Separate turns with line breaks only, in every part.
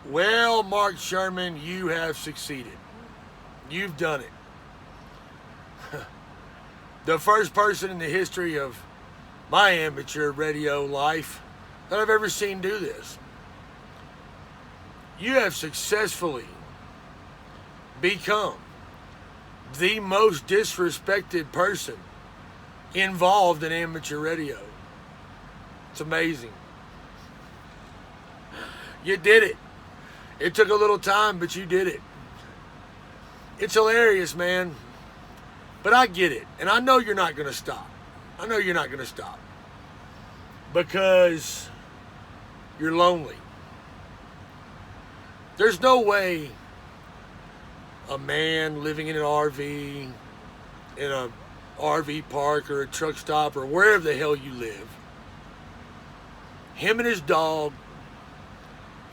Well, Mark Shurman, you have succeeded. You've done it. The first person in the history of my amateur radio life that I've ever seen do this. You have successfully become the most disrespected person involved in amateur radio. It's amazing. You did it. It took a little time, but you did it. It's hilarious, man. But I get it. And I know you're not going to stop. I know you're not going to stop. Because you're lonely. There's no way a man living in an RV, in a RV park or a truck stop or wherever the hell you live, him and his dog,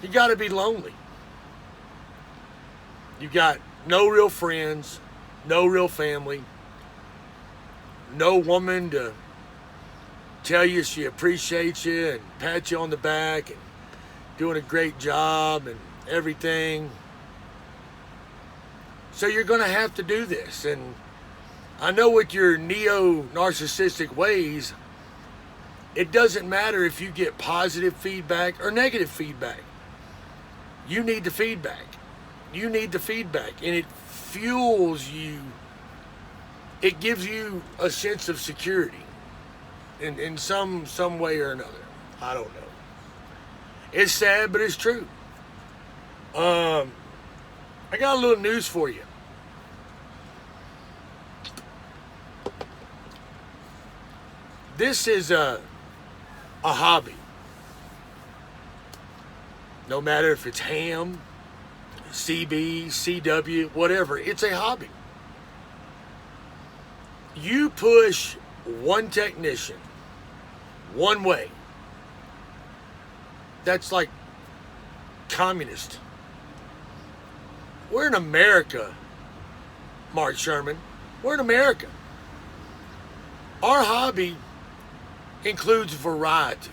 you got to be lonely. You got no real friends, no real family, no woman to tell you she appreciates you and pat you on the back and doing a great job and everything. So you're going to have to do this. And I know with your neo-narcissistic ways, it doesn't matter if you get positive feedback or negative feedback. You need the feedback. You need the feedback. And it fuels you. It gives you a sense of security in some way or another. I don't know. It's sad, but it's true. I got a little news for you. This is a hobby. No matter if it's ham, CB, CW, whatever, it's a hobby. You push one technician one way. That's like communist. We're in America, Mark Shurman. We're in America. Our hobby includes variety.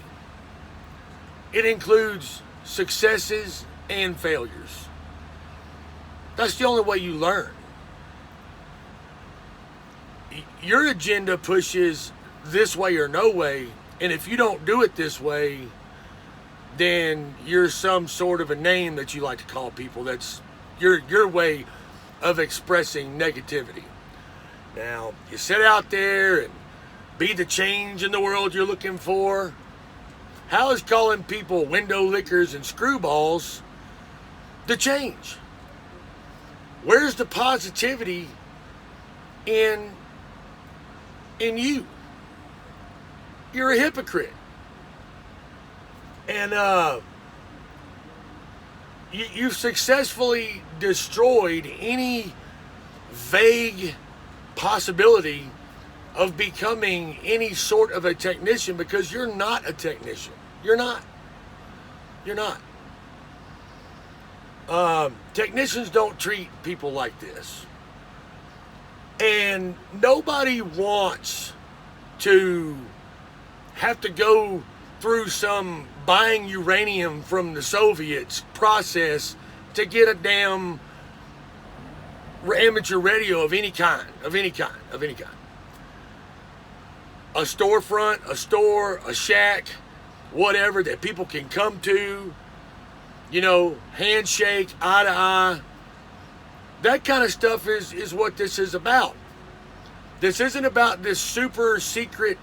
It includes successes and failures. That's the only way you learn. Your agenda pushes this way or no way, and if you don't do it this way, then you're some sort of a name that you like to call people. That's your way of expressing negativity. Now, you sit out there and be the change in the world you're looking for. How is calling people window lickers and screwballs the change? Where's the positivity in you? You're a hypocrite. And you've successfully destroyed any vague possibility of becoming any sort of a technician because you're not a technician. You're not. You're not. Technicians don't treat people like this. And nobody wants to have to go through some buying uranium from the Soviets process to get a damn amateur radio of any kind. A storefront, a store, a shack, whatever that people can come to, handshake, eye to eye. That kind of stuff is what this is about. This isn't about this super secret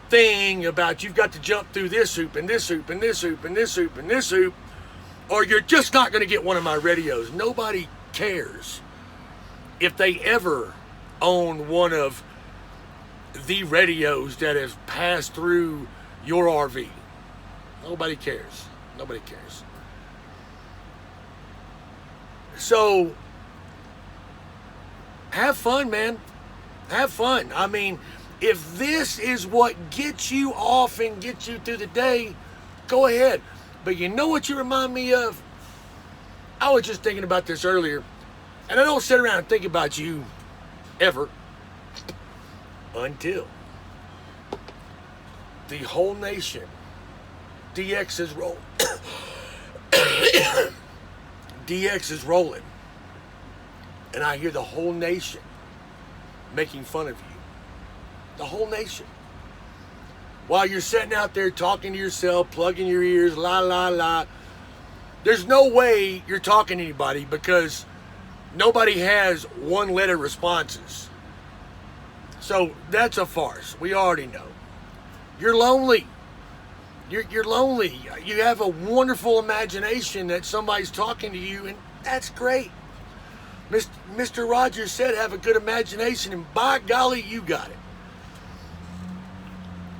thing about you've got to jump through this hoop and this hoop and this hoop and this hoop and this hoop, or you're just not going to get one of my radios. Nobody cares if they ever own one of the radios that have passed through your RV. Nobody cares. Nobody cares. So, have fun, man. Have fun. I mean, if this is what gets you off and gets you through the day, go ahead. But you know what you remind me of? I was just thinking about this earlier, and I don't sit around and think about you ever until the whole nation DX's roll. DX is rolling. And I hear the whole nation making fun of you. The whole nation. While you're sitting out there talking to yourself, plugging your ears, la, la, la. There's no way you're talking to anybody because nobody has one-letter responses. So that's a farce. We already know. You're lonely. You're lonely. You have a wonderful imagination that somebody's talking to you, and that's great. Mr. Rogers said have a good imagination, and by golly, you got it.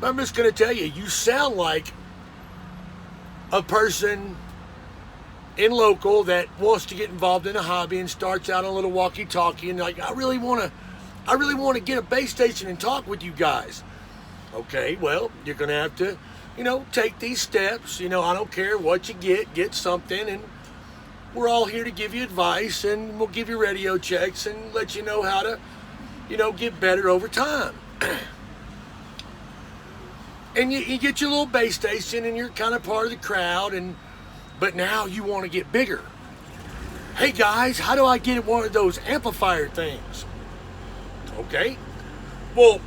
But I'm just going to tell you, you sound like a person in local that wants to get involved in a hobby and starts out on a little walkie-talkie and like, I really want to get a base station and talk with you guys. Okay, well, you're going to have to, take these steps. I don't care what you get something, and we're all here to give you advice, and we'll give you radio checks and let you know how to, get better over time. And you get your little base station, and you're kind of part of the crowd, but now you want to get bigger. Hey guys, how do I get one of those amplifier things? Okay, well,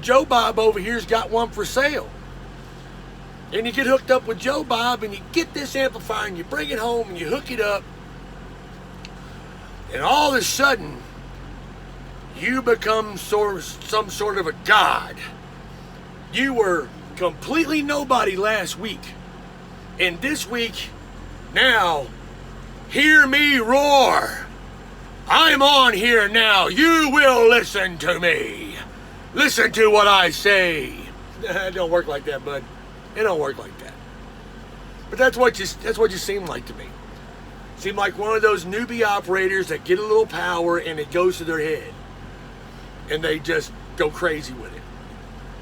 Joe Bob over here's got one for sale. And you get hooked up with Joe Bob, and you get this amplifier, and you bring it home, and you hook it up, and all of a sudden, you become some sort of a god. You were completely nobody last week. And this week, now, hear me roar. I'm on here now. You will listen to me. Listen to what I say. It don't work like that, bud. It don't work like that. But that's what you seem like to me. Seem like one of those newbie operators that get a little power and it goes to their head. And they just go crazy with it.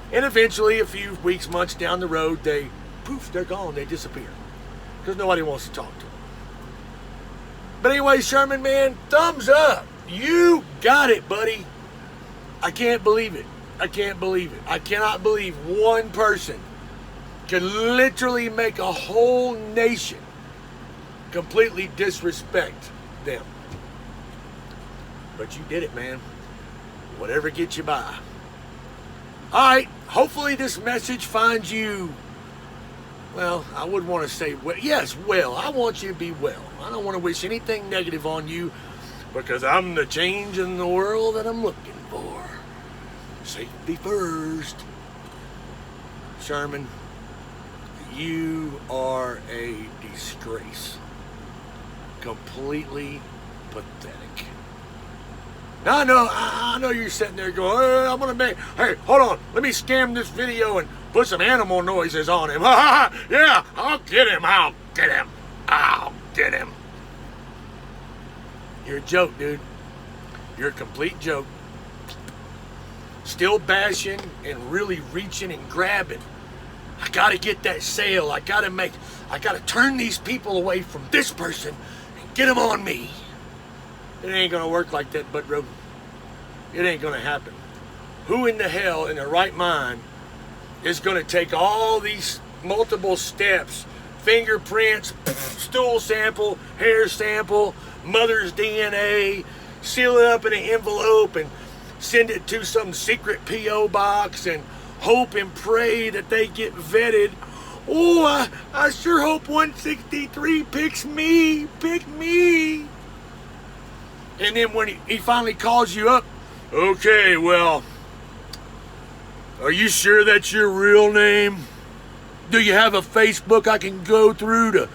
And eventually, a few weeks, months down the road, they're gone. They disappear. Because nobody wants to talk to them. But anyway, Shurman, man, thumbs up. You got it, buddy. I can't believe it. I can't believe it. I cannot believe one person can literally make a whole nation completely disrespect them. But you did it, man. Whatever gets you by. All right, hopefully this message finds you, well, I wouldn't want to say, well, I want you to be well. I don't want to wish anything negative on you because I'm the change in the world that I'm looking for. Safety first. Shurman, you are a disgrace. Completely pathetic. Now I know you're sitting there going, hey, hold on, let me scam this video and put some animal noises on him. Yeah, I'll get him. You're a joke, dude. You're a complete joke. Still bashing and really reaching and grabbing. I gotta get that sale. I gotta turn these people away from this person and get them on me. It ain't gonna work like that, Bud Roden. It ain't gonna happen. Who in the hell in their right mind is gonna take all these multiple steps, fingerprints, stool sample, hair sample, mother's DNA, seal it up in an envelope and send it to some secret P.O. box and hope and pray that they get vetted? Oh, I sure hope 163 picks me. Pick me. And then when he finally calls you up, okay, well, are you sure that's your real name? Do you have a Facebook I can go through to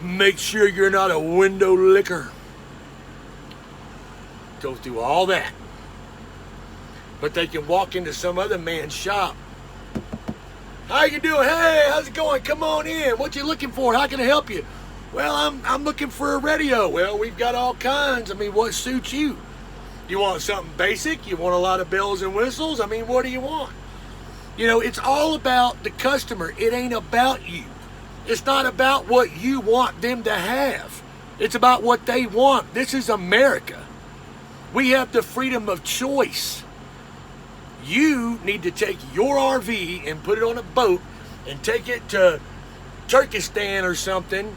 make sure you're not a window licker? Go through all that. But they can walk into some other man's shop. How you doing? Hey, how's it going? Come on in. What you looking for? How can I help you? Well, I'm looking for a radio. Well, we've got all kinds. I mean, what suits you? You want something basic? You want a lot of bells and whistles? I mean, what do you want? It's all about the customer. It ain't about you. It's not about what you want them to have. It's about what they want. This is America. We have the freedom of choice. You need to take your RV and put it on a boat and take it to Turkestan or something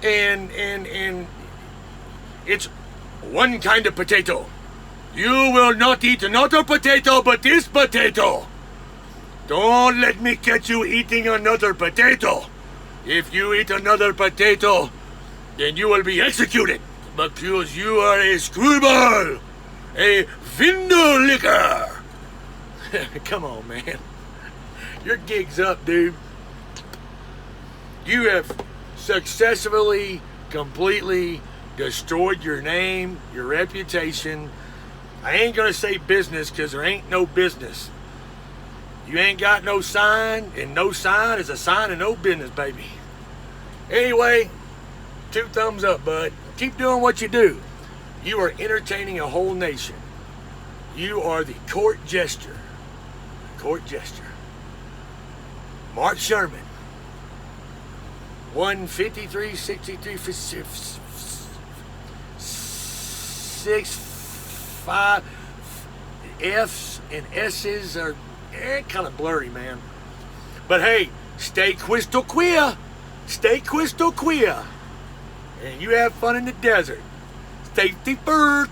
and it's one kind of potato. You will not eat another potato but this potato. Don't let me catch you eating another potato. If you eat another potato, then you will be executed because you are a screwball, a window licker. Come on, man. Your gig's up, dude. You have successfully, completely destroyed your name, your reputation. I ain't gonna say business because there ain't no business. You ain't got no sign, and no sign is a sign of no business, baby. Anyway, 2 thumbs up, bud. Keep doing what you do. You are entertaining a whole nation. You are the court jester. Court jester. Mark Shurman. 153, 63, 6, 5 F's and S's are kind of blurry, man. But hey, stay crystal clear. Stay crystal clear. And you have fun in the desert. Safety first.